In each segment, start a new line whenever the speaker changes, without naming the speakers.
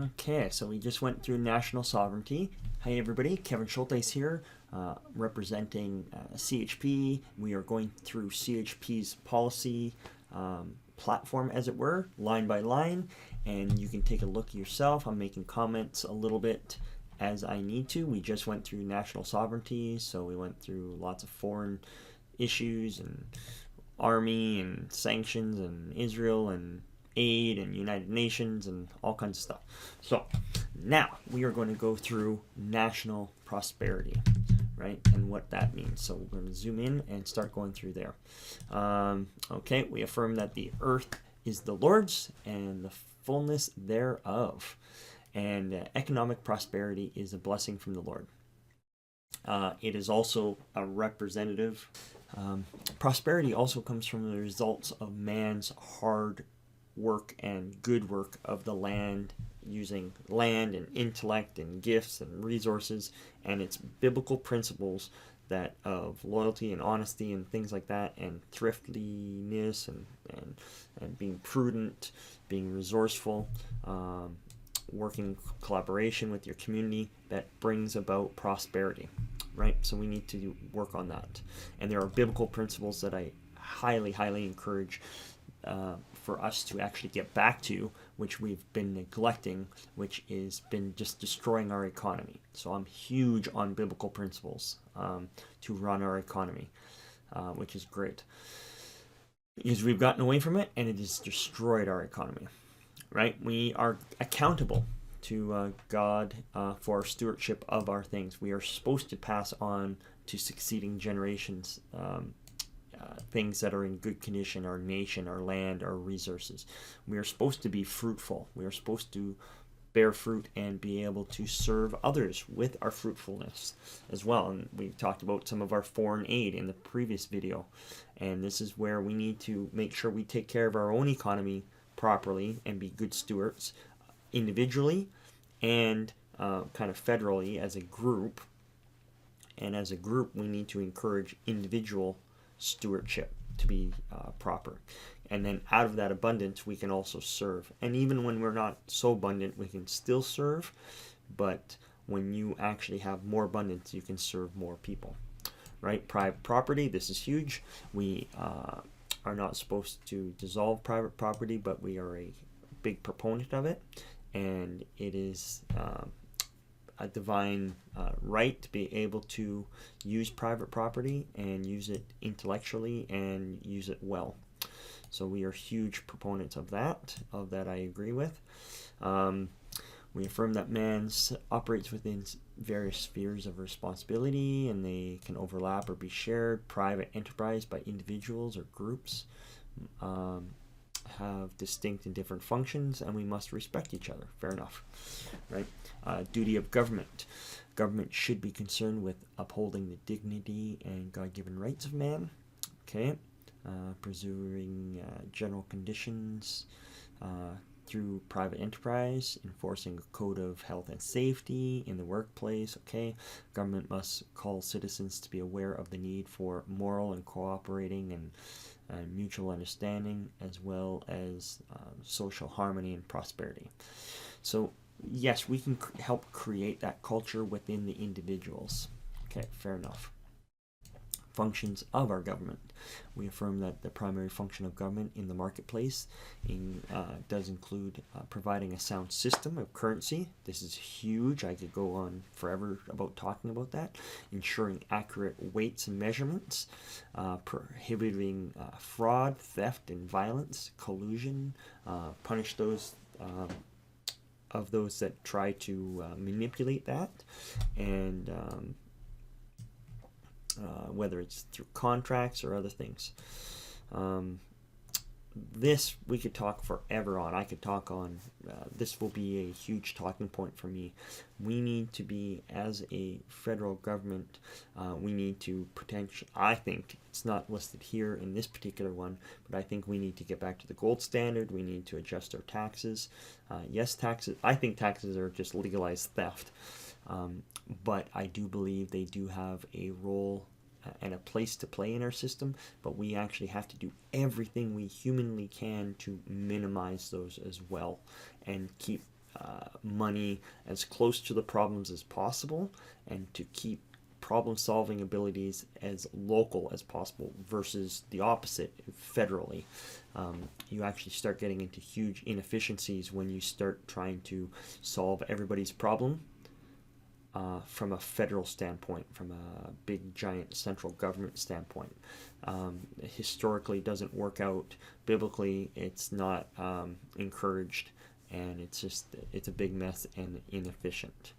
Okay, so we just went through national sovereignty. Hi everybody, Kevin Schulthies here, representing CHP. We are going through CHP's policy platform, as it were, line by line, and you can take a look yourself. I'm making comments a little bit as I need to. We just went through national sovereignty, so we went through lots of foreign issues and army and sanctions and Israel and aid and United Nations and all kinds of stuff. So now we are going to go through national prosperity, right, and what that means. So we're going to zoom in and start going through there. Okay, we affirm that the earth is the Lord's and the fullness thereof, and economic prosperity is a blessing from the Lord. It is also a representative. Prosperity also comes from the results of man's hard work and good work of the land, using land and intellect and gifts and resources, and its biblical principles that of loyalty and honesty and things like that, and thriftiness and being prudent, being resourceful, working collaboration with your community, that brings about prosperity, right? So we need to work on that, and there are biblical principles that I highly encourage for us to actually get back to, which we've been neglecting, which has been just destroying our economy. So I'm huge on biblical principles to run our economy, which is great, because we've gotten away from it and it has destroyed our economy, right? We are accountable to God for our stewardship of our things. We are supposed to pass on to succeeding generations things that are in good condition, our nation, our land, our resources. We are supposed to be fruitful. We are supposed to bear fruit and be able to serve others with our fruitfulness as well. And we talked about some of our foreign aid in the previous video. And this is where we need to make sure we take care of our own economy properly and be good stewards individually and kind of federally as a group. And as a group, we need to encourage individual stewardship to be proper, and then out of that abundance we can also serve. And even when we're not so abundant, we can still serve, but when you actually have more abundance, you can serve more people, right? Private property, this is huge. We are not supposed to dissolve private property, but we are a big proponent of it, and it is a divine right to be able to use private property and use it intellectually and use it well. So we are huge proponents of that I agree with. We affirm that man operates within various spheres of responsibility, and they can overlap or be shared. Private enterprise by individuals or groups have distinct and different functions, and we must respect each other. Fair enough, right? Duty of government. Government should be concerned with upholding the dignity and God-given rights of man. Okay, preserving general conditions through private enterprise, enforcing a code of health and safety in the workplace. Okay, government must call citizens to be aware of the need for moral and cooperating and mutual understanding, as well as social harmony and prosperity. So yes, we can help create that culture within the individuals. Okay, fair enough. Functions of our government. We affirm that the primary function of government in the marketplace does include providing a sound system of currency. This is huge. I could go on forever about talking about that. Ensuring accurate weights and measurements, prohibiting fraud, theft, and violence, collusion, punish those of those that try to manipulate that, and whether it's through contracts or other things. This we could talk forever on. I could talk on. This will be a huge talking point for me. We need to be, as a federal government, we need to I think it's not listed here in this particular one, but I think we need to get back to the gold standard. We need to adjust our taxes. Yes, taxes. I think taxes are just legalized theft. But I do believe they do have a role and a place to play in our system, but we actually have to do everything we humanly can to minimize those as well, and keep money as close to the problems as possible, and to keep problem-solving abilities as local as possible versus the opposite federally. You actually start getting into huge inefficiencies when you start trying to solve everybody's problem from a federal standpoint, from a big giant central government standpoint. Historically doesn't work out. Biblically, it's not encouraged, and it's a big mess and inefficient.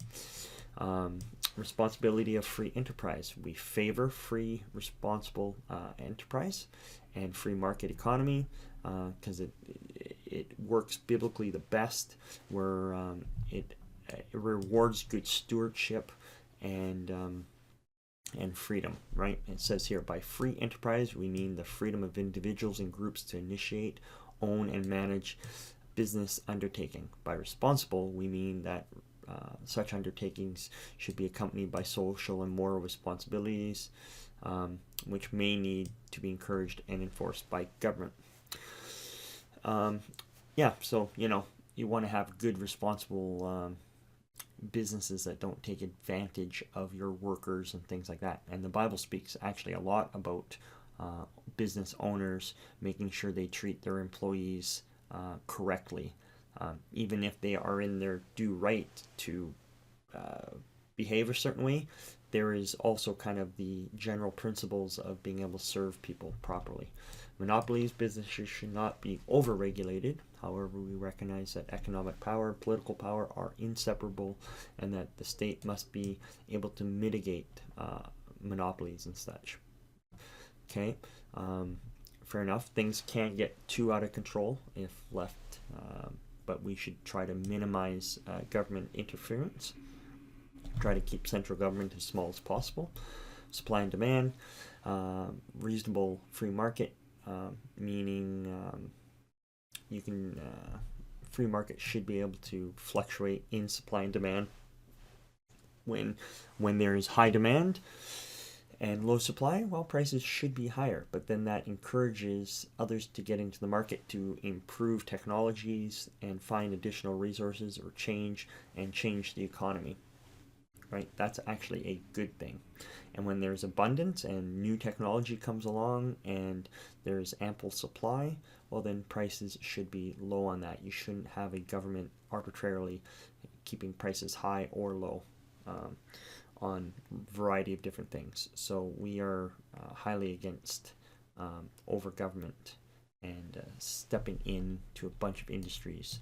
Responsibility of free enterprise. We favor free, responsible enterprise and free market economy because it works biblically the best, where it rewards good stewardship and freedom, right? It says here, by free enterprise, we mean the freedom of individuals and groups to initiate, own, and manage business undertaking. By responsible, we mean that such undertakings should be accompanied by social and moral responsibilities, which may need to be encouraged and enforced by government. So, you want to have good, responsible businesses that don't take advantage of your workers and things like that. And the Bible speaks actually a lot about business owners making sure they treat their employees correctly. Even if they are in their due right to behave a certain way, there is also kind of the general principles of being able to serve people properly. Monopolies, businesses should not be overregulated. However, we recognize that economic power, political power are inseparable, and that the state must be able to mitigate monopolies and such. Okay, fair enough. Things can't get too out of control if left, but we should try to minimize government interference. Try to keep central government as small as possible. Supply and demand, reasonable free market, meaning you can free market should be able to fluctuate in supply and demand. When there is high demand and low supply, well, prices should be higher, but then that encourages others to get into the market to improve technologies and find additional resources or change the economy. Right? That's actually a good thing. And when there's abundance and new technology comes along and there's ample supply, well, then prices should be low on that. You shouldn't have a government arbitrarily keeping prices high or low on a variety of different things. So we are highly against over-government and stepping into a bunch of industries.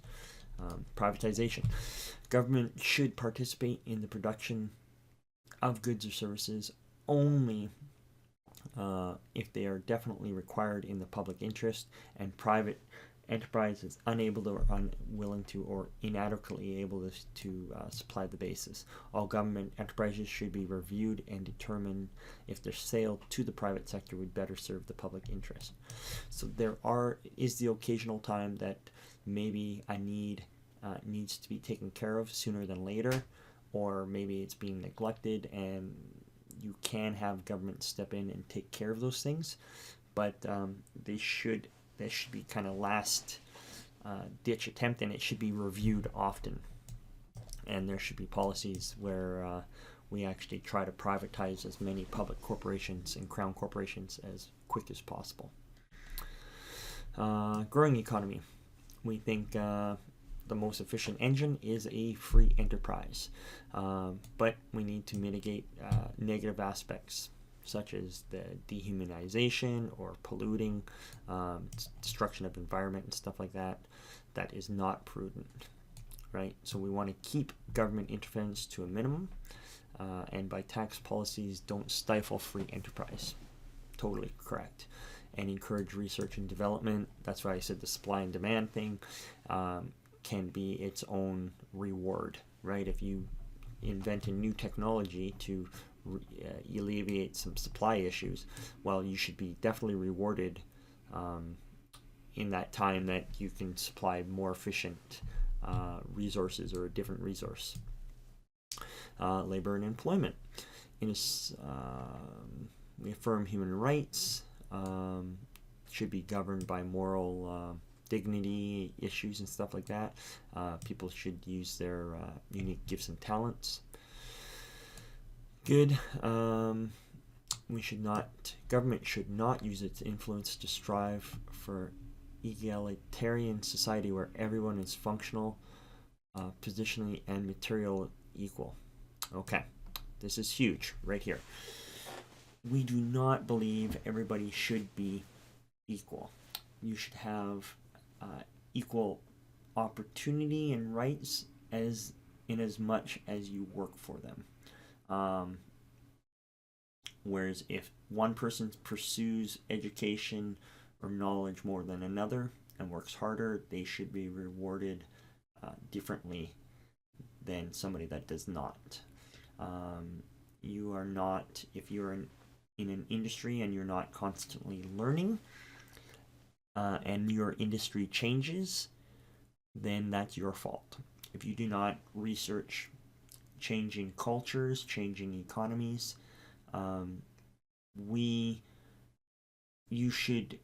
Privatization. Government should participate in the production of goods or services only if they are definitely required in the public interest, and private enterprise is unable to, or unwilling to, or inadequately able to supply the basis. All government enterprises should be reviewed and determine if their sale to the private sector would better serve the public interest. So there is the occasional time that maybe a need needs to be taken care of sooner than later, or maybe it's being neglected, and you can have government step in and take care of those things, but they should be kind of last ditch attempt, and it should be reviewed often. And there should be policies where we actually try to privatize as many public corporations and crown corporations as quick as possible. Growing economy. We think the most efficient engine is a free enterprise, but we need to mitigate negative aspects such as the dehumanization or polluting, destruction of environment and stuff like that. That is not prudent, right? So we want to keep government interference to a minimum, and by tax policies, don't stifle free enterprise. Totally correct. And encourage research and development. That's why I said the supply and demand thing can be its own reward, right? If you invent a new technology to alleviate some supply issues, well, you should be definitely rewarded in that time that you can supply more efficient resources or a different resource. Labor and employment. We affirm human rights, should be governed by moral dignity issues and stuff like that. People should use their unique gifts and talents. Good. Government should not use its influence to strive for egalitarian society where everyone is functional, positionally, and material equal. Okay, this is huge right here. We do not believe everybody should be equal. You should have equal opportunity and rights as much as you work for them. Whereas if one person pursues education or knowledge more than another and works harder, they should be rewarded differently than somebody that does not. You are not, if you're in an industry and you're not constantly learning, and your industry changes, then that's your fault. If you do not research changing cultures, changing economies, you should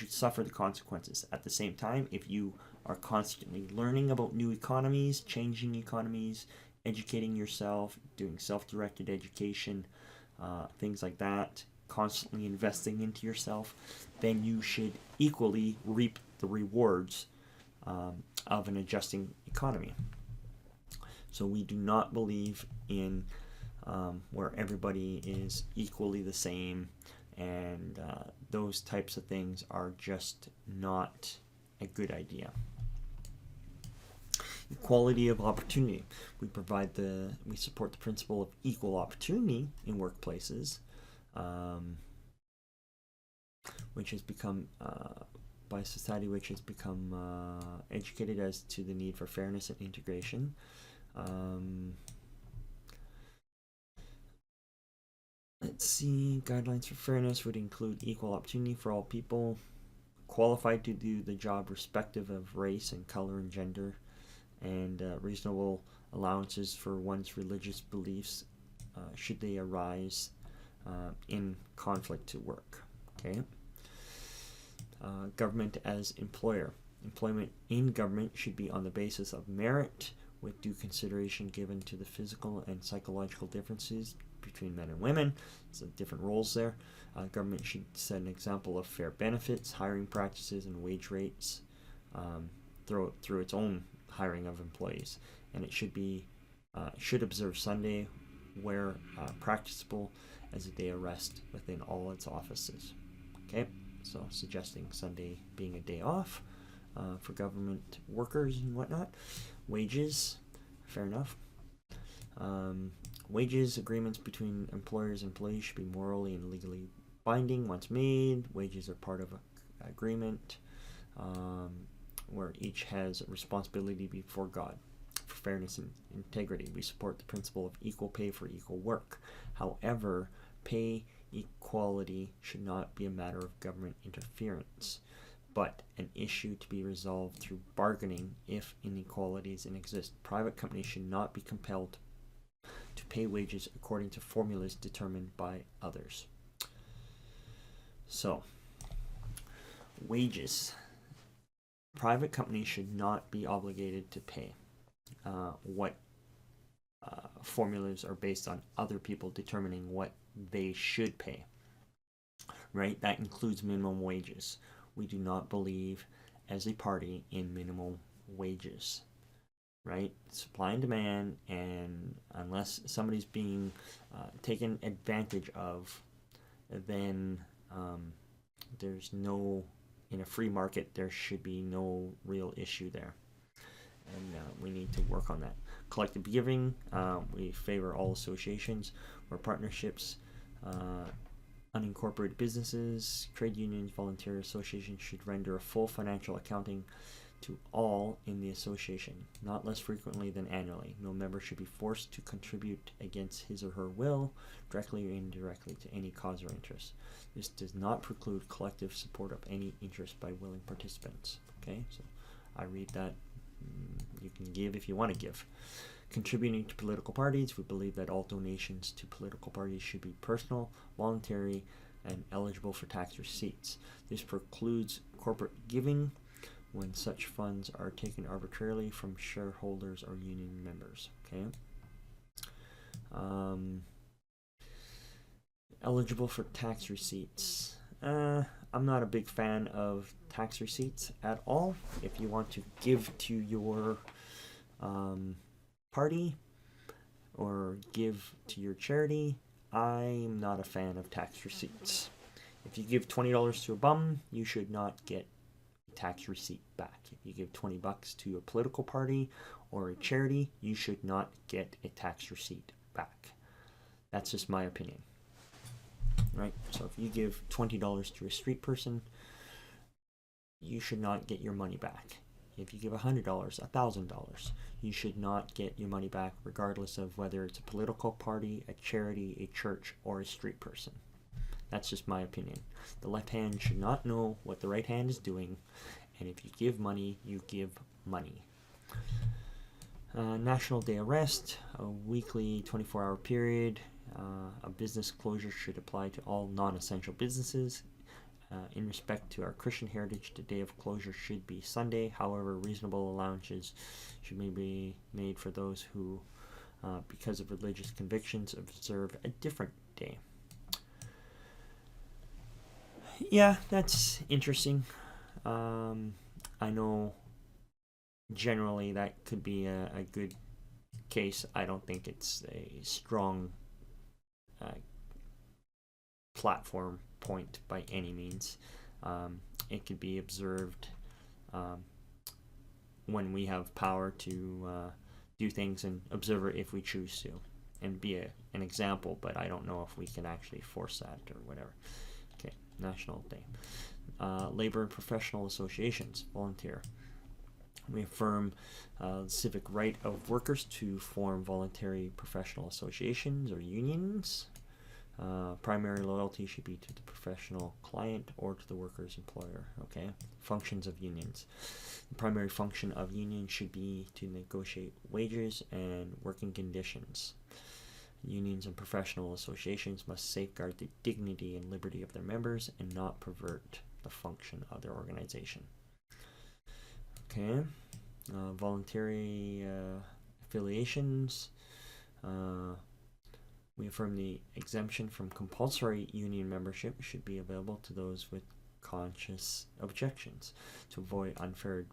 suffer the consequences. At the same time, if you are constantly learning about new economies, changing economies, educating yourself, doing self-directed education, things like that, constantly investing into yourself, then you should equally reap the rewards of an adjusting economy. So we do not believe in where everybody is equally the same, and those types of things are just not a good idea. Equality of opportunity. We support the principle of equal opportunity in workplaces, which has become by a society which has become educated as to the need for fairness and integration. Let's see, guidelines for fairness would include equal opportunity for all people, qualified to do the job respective of race and color and gender, and reasonable allowances for one's religious beliefs should they arise in conflict to work. Okay. Government as employer. Employment in government should be on the basis of merit, with due consideration given to the physical and psychological differences between men and women. So different roles there. Government should set an example of fair benefits, hiring practices, and wage rates through its own hiring of employees. And it should observe Sunday where practicable as a day of rest within all its offices. Okay, so suggesting Sunday being a day off for government workers and whatnot. Wages, fair enough. Wages agreements between employers and employees should be morally and legally binding once made. Wages are part of an agreement where each has a responsibility before God. For fairness and integrity, we support the principle of equal pay for equal work. However, pay equality should not be a matter of government interference, but an issue to be resolved through bargaining if inequalities exist. Private companies should not be compelled to pay wages according to formulas determined by others. So, wages. Private companies should not be obligated to pay what formulas are based on other people determining what they should pay. Right? That includes minimum wages. We do not believe as a party in minimum wages. Right? Supply and demand, and unless somebody's being taken advantage of, then there's no, in a free market, there should be no real issue there. And we need to work on that. Collective giving, we favor all associations or partnerships, unincorporated businesses, trade unions, voluntary associations should render a full financial accounting to all in the association, not less frequently than annually. No member should be forced to contribute against his or her will, directly or indirectly, to any cause or interest. This does not preclude collective support of any interest by willing participants. Okay, so I read that. You can give if you want to give. Contributing to political parties, we believe that all donations to political parties should be personal, voluntary, and eligible for tax receipts. This precludes corporate giving, when such funds are taken arbitrarily from shareholders or union members. Okay. Eligible for tax receipts. I'm not a big fan of tax receipts at all. If you want to give to your party or give to your charity, I'm not a fan of tax receipts. If you give $20 to a bum, you should not get a tax receipt back. If you give $20 to a political party or a charity, you should not get a tax receipt back. That's just my opinion. Right? So if you give $20 to a street person, you should not get your money back. If you give $100, $1,000, you should not get your money back, regardless of whether it's a political party, a charity, a church, or a street person. That's just my opinion. The left hand should not know what the right hand is doing, and if you give money, you give money. National Day of Rest, a weekly 24-hour period. A business closure should apply to all non-essential businesses. In respect to our Christian heritage, the day of closure should be Sunday. However, reasonable allowances should be made for those who, because of religious convictions, observe a different day. Yeah, that's interesting. I know generally that could be a good case. I don't think it's a strong platform point by any means. It could be observed when we have power to do things and observe it if we choose to, and be an example, but I don't know if we can actually force that or whatever. Okay, National Day. Labor and professional associations, volunteer. We affirm the civic right of workers to form voluntary professional associations or unions. Primary loyalty should be to the professional client or to the worker's employer. Okay. Functions of unions. The primary function of unions should be to negotiate wages and working conditions. Unions and professional associations must safeguard the dignity and liberty of their members and not pervert the function of their organization. Okay. Voluntary affiliations. We affirm the exemption from compulsory union membership should be available to those with conscious objections to avoid unfair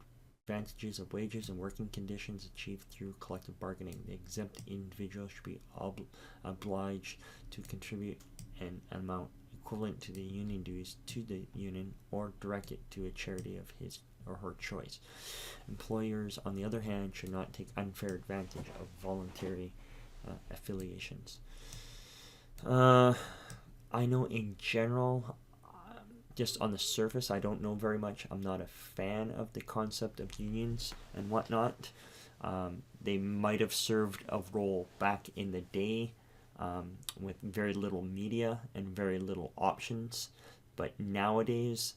advantages of wages and working conditions achieved through collective bargaining. The exempt individual should be obliged to contribute an amount equivalent to the union dues to the union or direct it to a charity of his or her choice. Employers, on the other hand, should not take unfair advantage of voluntary affiliations. I know in general, just on the surface, I don't know very much. I'm not a fan of the concept of unions and whatnot. They might have served a role back in the day with very little media and very little options. But nowadays,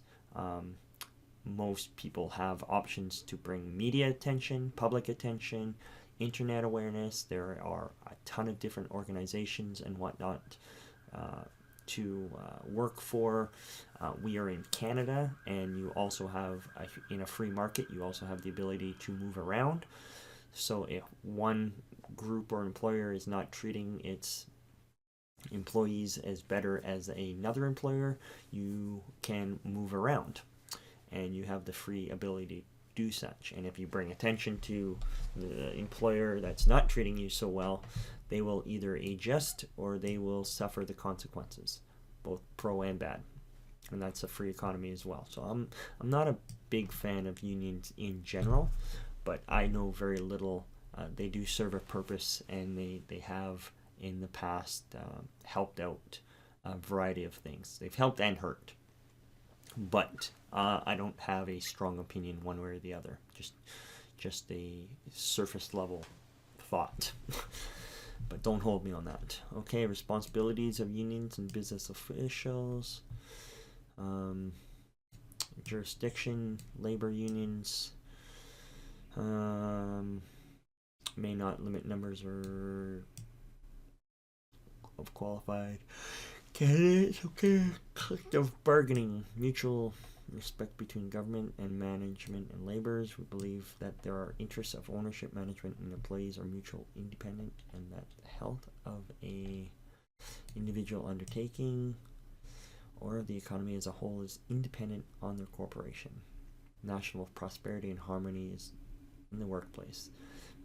most people have options to bring media attention, public attention, internet awareness. There are a ton of different organizations and whatnot to work for. We are in Canada, and you also have, in a free market, you also have the ability to move around. So if one group or employer is not treating its employees as better as another employer, you can move around, and you have the free ability do such. And if you bring attention to the employer that's not treating you so well, they will either adjust or they will suffer the consequences, both pro and bad. And that's a free economy as well. So I'm not a big fan of unions in general, but I know very little. They do serve a purpose, and they have in the past helped out a variety of things. They've helped and hurt. But I don't have a strong opinion one way or the other. Just a surface level thought. But don't hold me on that. Okay, responsibilities of unions and business officials. Jurisdiction, labor unions. May not limit numbers of qualified candidates. Okay, collective bargaining, mutual respect between government and management and laborers. We believe that there are interests of ownership, management, and employees are mutual independent, and that the health of a individual undertaking or the economy as a whole is independent on their corporation. National prosperity and harmony is in the workplace,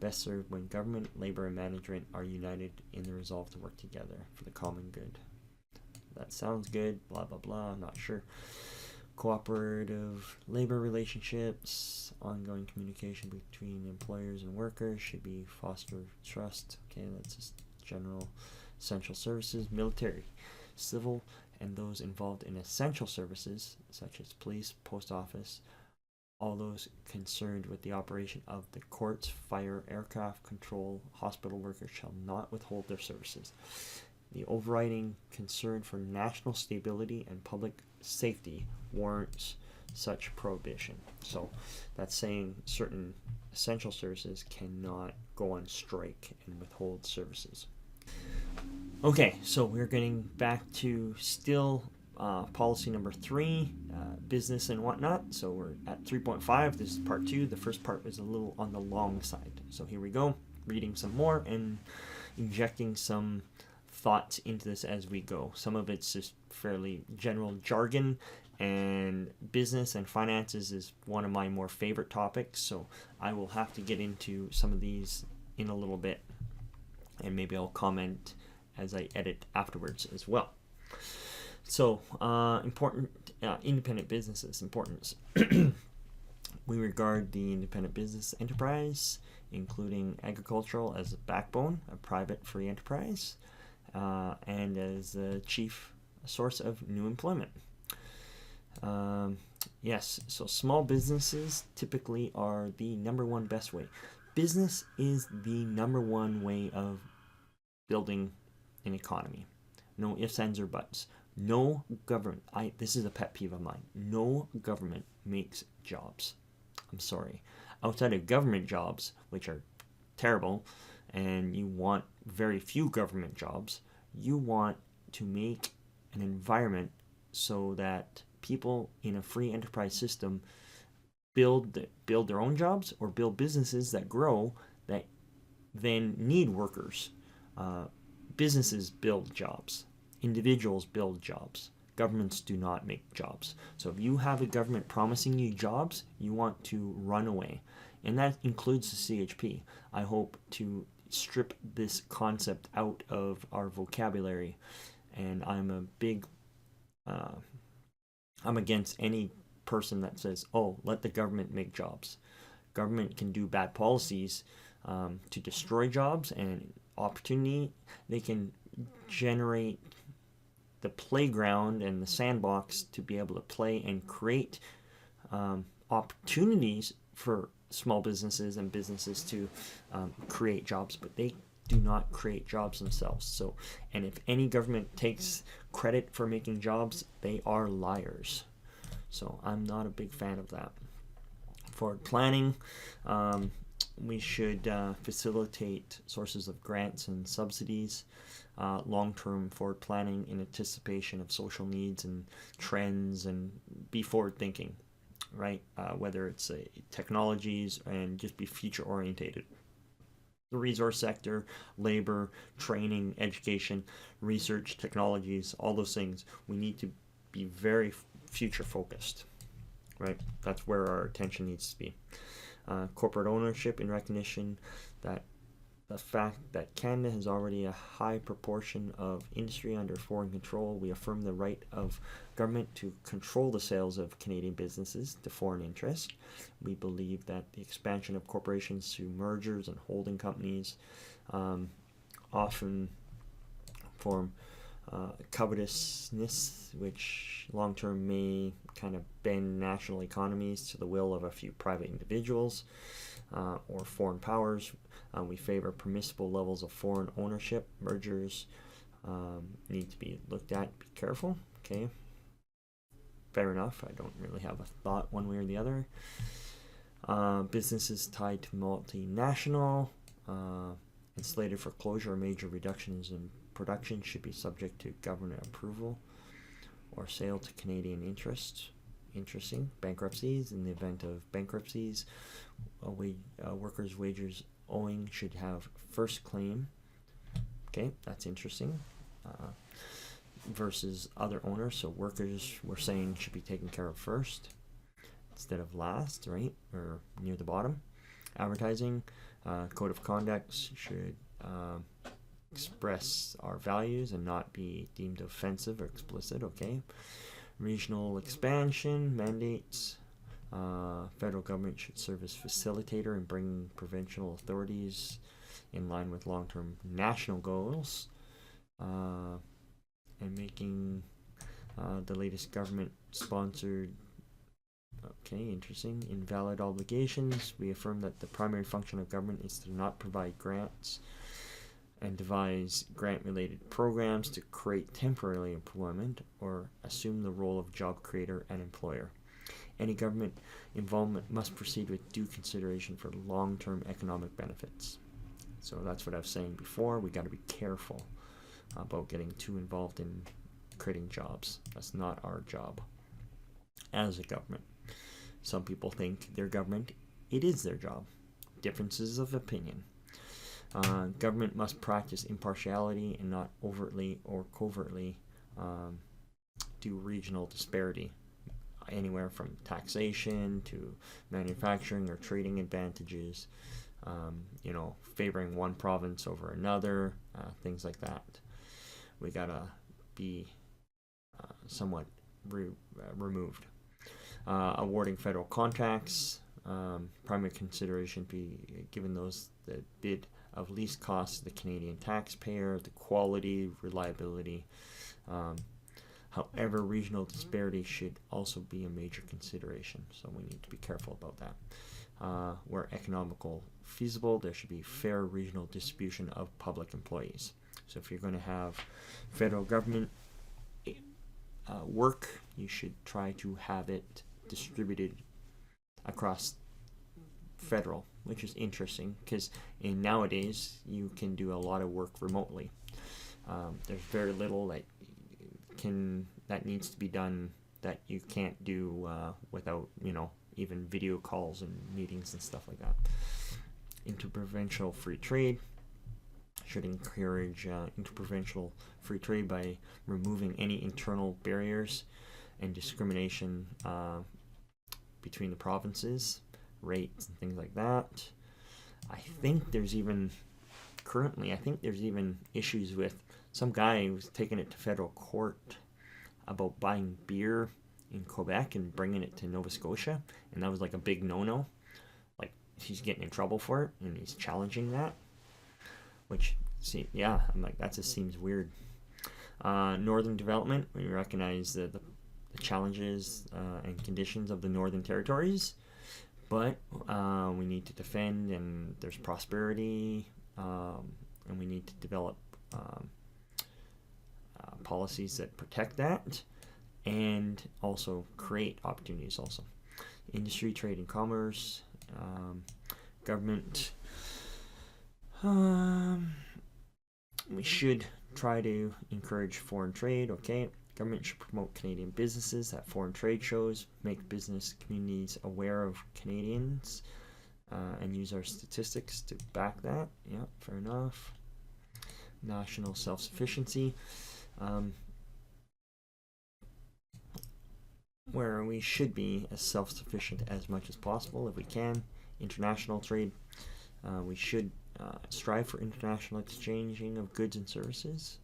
best served when government, labor, and management are united in the resolve to work together for the common good. That sounds good, blah blah blah, I'm not sure. Cooperative labor relationships, ongoing communication between employers and workers should be foster trust. Okay, that's just general. Essential services, military, civil, and those involved in essential services such as police, post office, all those concerned with the operation of the courts, fire, aircraft control, hospital workers shall not withhold their services. The overriding concern for national stability and public safety warrants such prohibition. So that's saying certain essential services cannot go on strike and withhold services. Okay, so we're getting back to still policy number 3, business and whatnot. So we're at 3.5. This is part 2. The first part was a little on the long side. So here we go, reading some more and injecting some thoughts into this as we go. Some of it's just fairly general jargon, and business and finances is one of my more favorite topics. So I will have to get into some of these in a little bit, and maybe I'll comment as I edit afterwards as well. So, important independent businesses, importance. We regard the independent business enterprise, including agricultural, as a backbone, a private free enterprise, and as the chief source of new employment. Yes, so small businesses typically are the number one best way. Business is the number one way of building an economy. No ifs, ands, or buts. No government, this is a pet peeve of mine, no government makes jobs. I'm sorry. Outside of government jobs, which are terrible, and you want very few government jobs, you want to make an environment so that people in a free enterprise system build their own jobs or build businesses that grow that then need workers. Businesses build jobs. Individuals build jobs. Governments do not make jobs. So if you have a government promising you jobs, you want to run away. And that includes the CHP. I hope to strip this concept out of our vocabulary. And I'm against any person that says, oh, let the government make jobs. Government can do bad policies to destroy jobs and opportunity. They can generate the playground and the sandbox to be able to play and create opportunities for small businesses and businesses to create jobs, but they do not create jobs themselves. So, and if any government takes credit for making jobs, they are liars. So I'm not a big fan of that. Forward planning, we should facilitate sources of grants and subsidies, long-term forward planning in anticipation of social needs and trends, and be forward-thinking, right? Whether it's technologies, and just be future-orientated. The resource sector, labor, training, education, research, technologies, all those things, we need to be very future-focused, right? That's where our attention needs to be. Corporate ownership, in recognition that the fact that Canada has already a high proportion of industry under foreign control, we affirm the right of government to control the sales of Canadian businesses to foreign interests. We believe that the expansion of corporations through mergers and holding companies often form covetousness, which long-term may kind of bend national economies to the will of a few private individuals or foreign powers. We favor permissible levels of foreign ownership. Mergers need to be looked at. Be careful. Okay. Fair enough. I don't really have a thought one way or the other. Businesses tied to multinational and slated for closure or major reductions in production should be subject to government approval or sale to Canadian interests. interesting. Bankruptcies. In the event of bankruptcies, workers' wages owing should have first claim. Okay, that's interesting. Versus other owners, so workers, we're saying, should be taken care of first instead of last, right, or near the bottom. Advertising, code of conduct should express our values and not be deemed offensive or explicit. Okay. Regional expansion mandates, federal government should serve as facilitator and bring provincial authorities in line with long-term national goals, and making the latest government sponsored. Okay, interesting. Invalid obligations. We affirm that the primary function of government is to not provide grants and devise grant-related programs to create temporary employment or assume the role of job creator and employer. Any government involvement must proceed with due consideration for long-term economic benefits. So that's what I was saying before. We got to be careful about getting too involved in creating jobs. That's not our job as a government. Some people think their government, it is their job. Differences of opinion. Government must practice impartiality and not overtly or covertly do regional disparity, anywhere from taxation to manufacturing or trading advantages, favoring one province over another, things like that. We gotta be somewhat removed. Awarding federal contracts, primary consideration be given those that bid of least cost to the Canadian taxpayer, the quality, reliability. However, regional disparity should also be a major consideration, so we need to be careful about that. Where economical feasible, there should be fair regional distribution of public employees. So if you're going to have federal government work, you should try to have it distributed across federal, which is interesting because nowadays you can do a lot of work remotely. There's very little that needs to be done that you can't do without even video calls and meetings and stuff like that. Interprovincial free trade should encourage interprovincial free trade by removing any internal barriers and discrimination between the provinces, rates and things like that. I think there's even issues with some guy who's taking it to federal court about buying beer in Quebec and bringing it to Nova Scotia, and that was like a big no-no. Like, he's getting in trouble for it, and he's challenging that. Which, I'm like, that just seems weird. Northern development, we recognize the challenges and conditions of the Northern Territories, but we need to defend, and there's prosperity, and we need to develop policies that protect that, and also create opportunities also. Industry, trade, and commerce, government. We should try to encourage foreign trade. Okay, government should promote Canadian businesses at foreign trade shows, make business communities aware of Canadians, and use our statistics to back that. Yeah, fair enough. National self-sufficiency, where we should be as self-sufficient as much as possible if we can. International trade, we should strive for international exchanging of goods and services,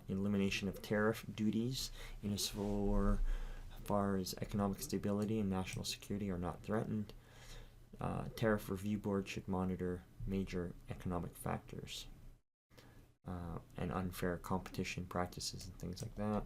elimination of tariff duties in as far as economic stability and national security are not threatened. Tariff Review Board should monitor major economic factors and unfair competition practices and things like that.